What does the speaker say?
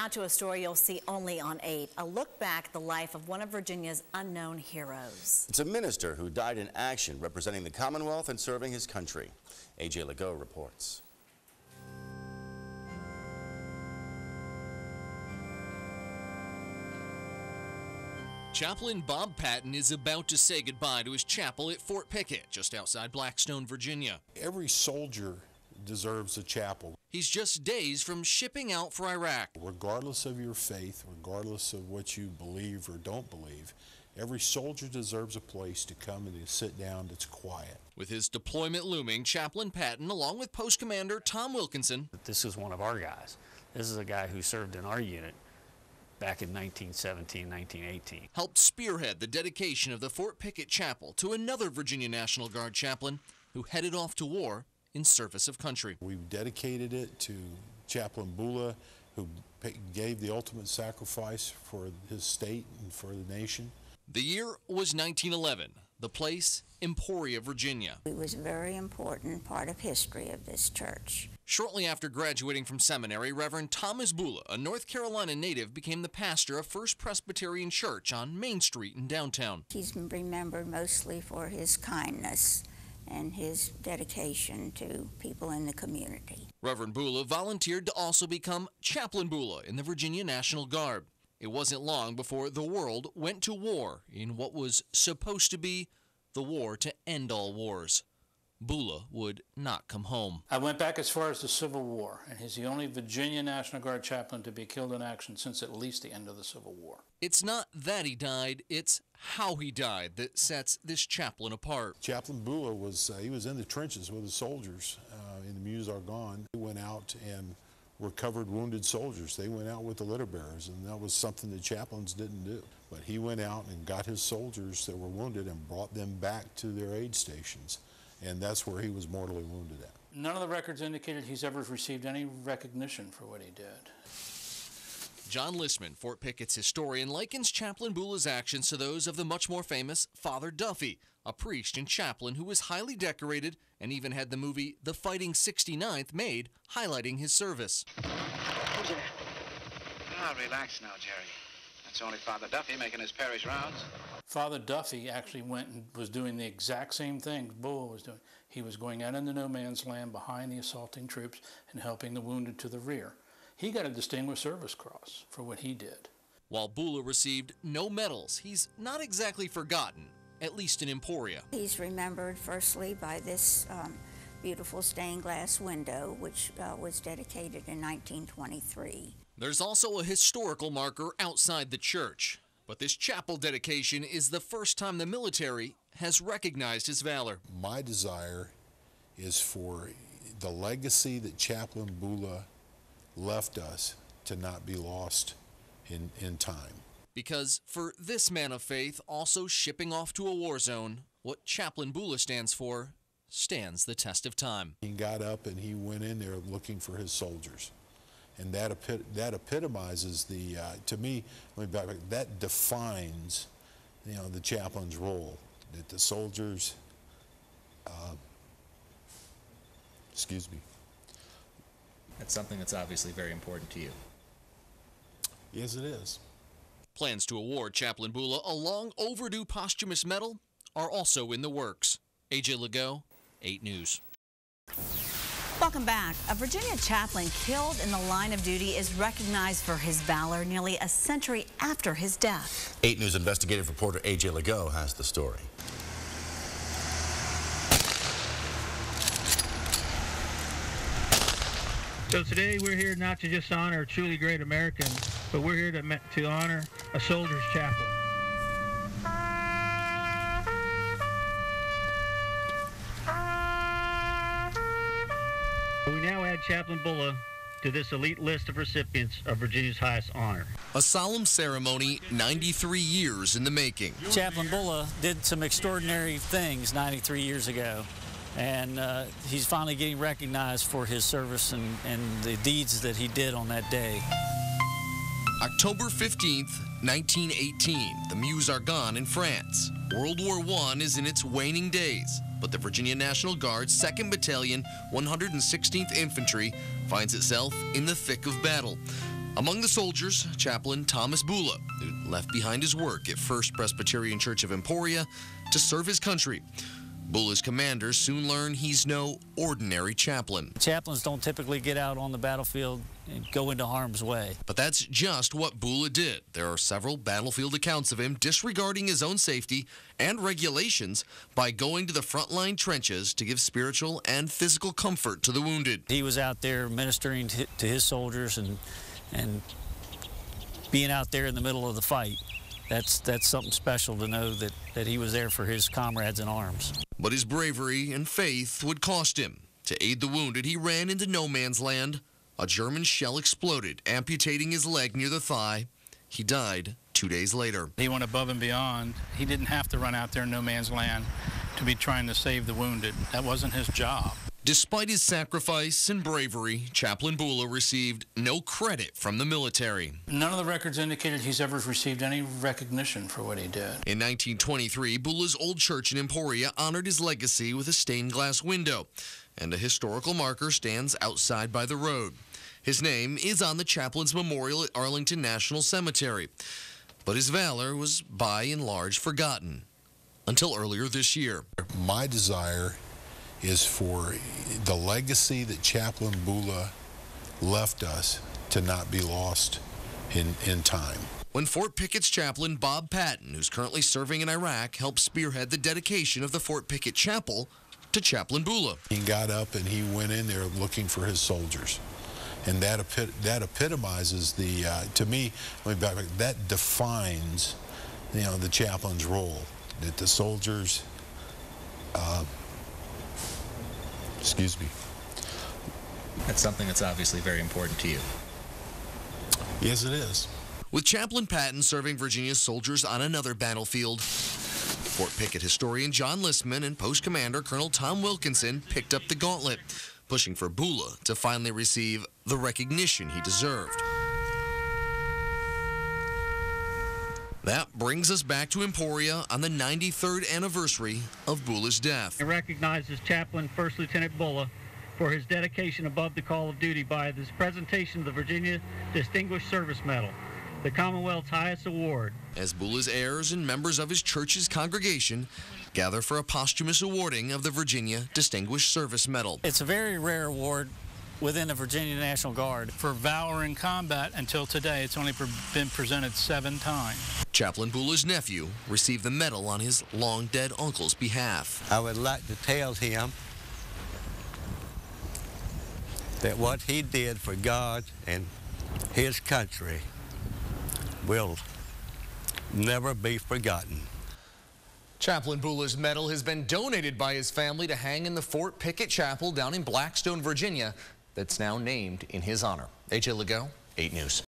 Now to a story you'll see only on 8, a look back at the life of one of Virginia's unknown heroes. It's a minister who died in action representing the Commonwealth and serving his country. A.J. Legault reports. Chaplain Bob Patton is about to say goodbye to his chapel at Fort Pickett, just outside Blackstone, Virginia. Every soldier deserves a chapel. He's just days from shipping out for Iraq. Regardless of your faith, regardless of what you believe or don't believe, every soldier deserves a place to come and to sit down that's quiet. With his deployment looming, Chaplain Patton, along with Post Commander Tom Wilkinson. This is one of our guys. This is a guy who served in our unit back in 1917, 1918. Helped spearhead the dedication of the Fort Pickett Chapel to another Virginia National Guard chaplain who headed off to war in service of country. We dedicated it to Chaplain Bula, who gave the ultimate sacrifice for his state and for the nation. The year was 1911. The place, Emporia, Virginia. It was a very important part of history of this church. Shortly after graduating from seminary, Reverend Thomas Bula, a North Carolina native, became the pastor of First Presbyterian Church on Main Street in downtown. He's remembered mostly for his kindness and his dedication to people in the community. Reverend Bula volunteered to also become Chaplain Bula in the Virginia National Guard. It wasn't long before the world went to war in what was supposed to be the war to end all wars. Bula would not come home. I went back as far as the Civil War, and he's the only Virginia National Guard chaplain to be killed in action since at least the end of the Civil War. It's not that he died, it's how he died that sets this chaplain apart. Chaplain Bula he was in the trenches with the soldiers in the Meuse-Argonne. He went out and recovered wounded soldiers. They went out with the litter bearers, and that was something that chaplains didn't do. But he went out and got his soldiers that were wounded and brought them back to their aid stations, and that's where he was mortally wounded at. None of the records indicated he's ever received any recognition for what he did. John Listman, Fort Pickett's historian, likens Chaplain Bula's actions to those of the much more famous Father Duffy, a priest and chaplain who was highly decorated and even had the movie The Fighting 69th made, highlighting his service. Who's there? Ah, relax now, Jerry. That's only Father Duffy making his parish rounds. Father Duffy actually went and was doing the exact same thing Bula was doing. He was going out into no man's land behind the assaulting troops and helping the wounded to the rear. He got a Distinguished Service Cross for what he did. While Bula received no medals, he's not exactly forgotten, at least in Emporia. He's remembered firstly by this beautiful stained glass window, which was dedicated in 1923. There's also a historical marker outside the church, but this chapel dedication is the first time the military has recognized his valor. My desire is for the legacy that Chaplain Bula left us to not be lost in time. Because for this man of faith, also shipping off to a war zone, what Chaplain Bula stands for stands the test of time. He got up and he went in there looking for his soldiers. And that epitomizes the, to me, that defines, the chaplain's role. That the soldiers, excuse me. That's something that's obviously very important to you. Yes, it is. Plans to award Chaplain Bula a long overdue posthumous medal are also in the works. A.J. Legault, 8 News. Welcome back. A Virginia chaplain killed in the line of duty is recognized for his valor nearly a century after his death. 8 News investigative reporter A.J. Legault has the story. So today we're here not to just honor a truly great American, but we're here to honor a soldier's chaplain. We now add Chaplain Bula to this elite list of recipients of Virginia's highest honor. A solemn ceremony 93 years in the making. Chaplain Bula did some extraordinary things 93 years ago. And he's finally getting recognized for his service and the deeds that he did on that day. October 15th, 1918, the Meuse-Argonne in France. World War I is in its waning days, but the Virginia National Guard's 2nd Battalion, 116th Infantry, finds itself in the thick of battle. Among the soldiers, Chaplain Thomas Bula, who left behind his work at First Presbyterian Church of Emporia to serve his country. Bula's commanders soon learn he's no ordinary chaplain. Chaplains don't typically get out on the battlefield and go into harm's way. But that's just what Bula did. There are several battlefield accounts of him disregarding his own safety and regulations by going to the frontline trenches to give spiritual and physical comfort to the wounded. He was out there ministering to his soldiers and being out there in the middle of the fight. That's something special to know that he was there for his comrades in arms. But his bravery and faith would cost him. To aid the wounded, he ran into no man's land. A German shell exploded, amputating his leg near the thigh. He died 2 days later. He went above and beyond. He didn't have to run out there in no man's land to be trying to save the wounded. That wasn't his job. Despite his sacrifice and bravery, Chaplain Bula received no credit from the military. None of the records indicated he's ever received any recognition for what he did. In 1923, Bula's old church in Emporia honored his legacy with a stained glass window, and a historical marker stands outside by the road. His name is on the chaplain's memorial at Arlington National Cemetery, but his valor was by and large forgotten until earlier this year. My desire is for the legacy that Chaplain Bula left us to not be lost in time. When Fort Pickett's chaplain Bob Patton, who's currently serving in Iraq, helped spearhead the dedication of the Fort Pickett Chapel to Chaplain Bula. He got up and he went in there looking for his soldiers. And that epitomizes the, to me, that defines, the chaplain's role. That the soldiers, excuse me. That's something that's obviously very important to you. Yes, it is. With Chaplain Patton serving Virginia's soldiers on another battlefield, Fort Pickett historian John Listman and post commander Colonel Tom Wilkinson picked up the gauntlet, pushing for Bula to finally receive the recognition he deserved. That brings us back to Emporia on the 93rd anniversary of Bula's death. It recognizes Chaplain First Lieutenant Bula for his dedication above the call of duty by this presentation of the Virginia Distinguished Service Medal, the Commonwealth's highest award. As Bula's heirs and members of his church's congregation gather for a posthumous awarding of the Virginia Distinguished Service Medal. It's a very rare award within the Virginia National Guard. For valor in combat until today, it's only been presented 7 times. Chaplain Bula's nephew received the medal on his long-dead uncle's behalf. I would like to tell him that what he did for God and his country will never be forgotten. Chaplain Bula's medal has been donated by his family to hang in the Fort Pickett Chapel down in Blackstone, Virginia, that's now named in his honor. AJ Legault, 8 News.